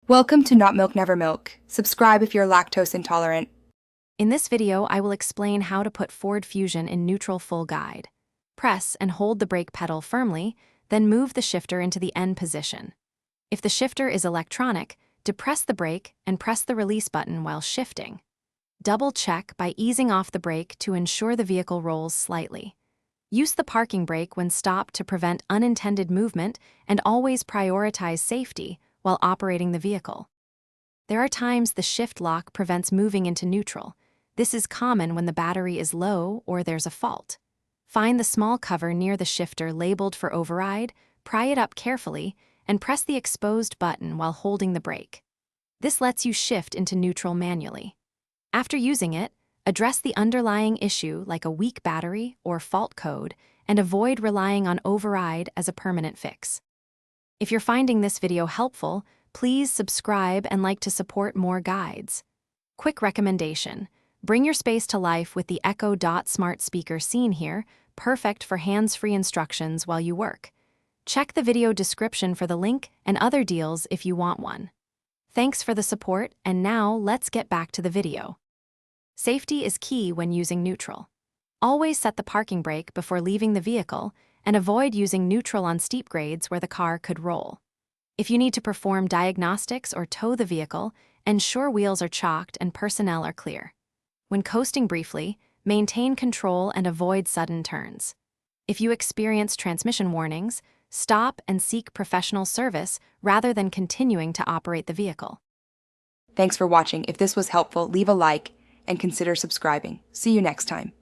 Welcome to Not Milk Never Milk. Subscribe if you're lactose intolerant. In this video, I will explain how to put Ford Fusion in neutral full guide. Press and hold the brake pedal firmly, then move the shifter into the N position. If the shifter is electronic, depress the brake and press the release button while shifting. Double check by easing off the brake to ensure the vehicle rolls slightly. Use the parking brake when stopped to prevent unintended movement and always prioritize safety while operating the vehicle. There are times the shift lock prevents moving into neutral. This is common when the battery is low or there's a fault. Find the small cover near the shifter labeled for override, pry it up carefully, and press the exposed button while holding the brake. This lets you shift into neutral manually. After using it, address the underlying issue like a weak battery or fault code and avoid relying on override as a permanent fix. If you're finding this video helpful, please subscribe and like to support more guides. Quick recommendation: bring your space to life with the Echo Dot smart speaker seen here, perfect for hands-free instructions while you work. Check the video description for the link and other deals if you want one. Thanks for the support, and now let's get back to the video. Safety is key when using neutral. Always set the parking brake before leaving the vehicle and avoid using neutral on steep grades where the car could roll. If you need to perform diagnostics or tow the vehicle, ensure wheels are chalked and personnel are clear. When coasting briefly, maintain control and avoid sudden turns. If you experience transmission warnings, stop and seek professional service rather than continuing to operate the vehicle. Thanks for watching. If this was helpful, leave a like and consider subscribing. See you next time.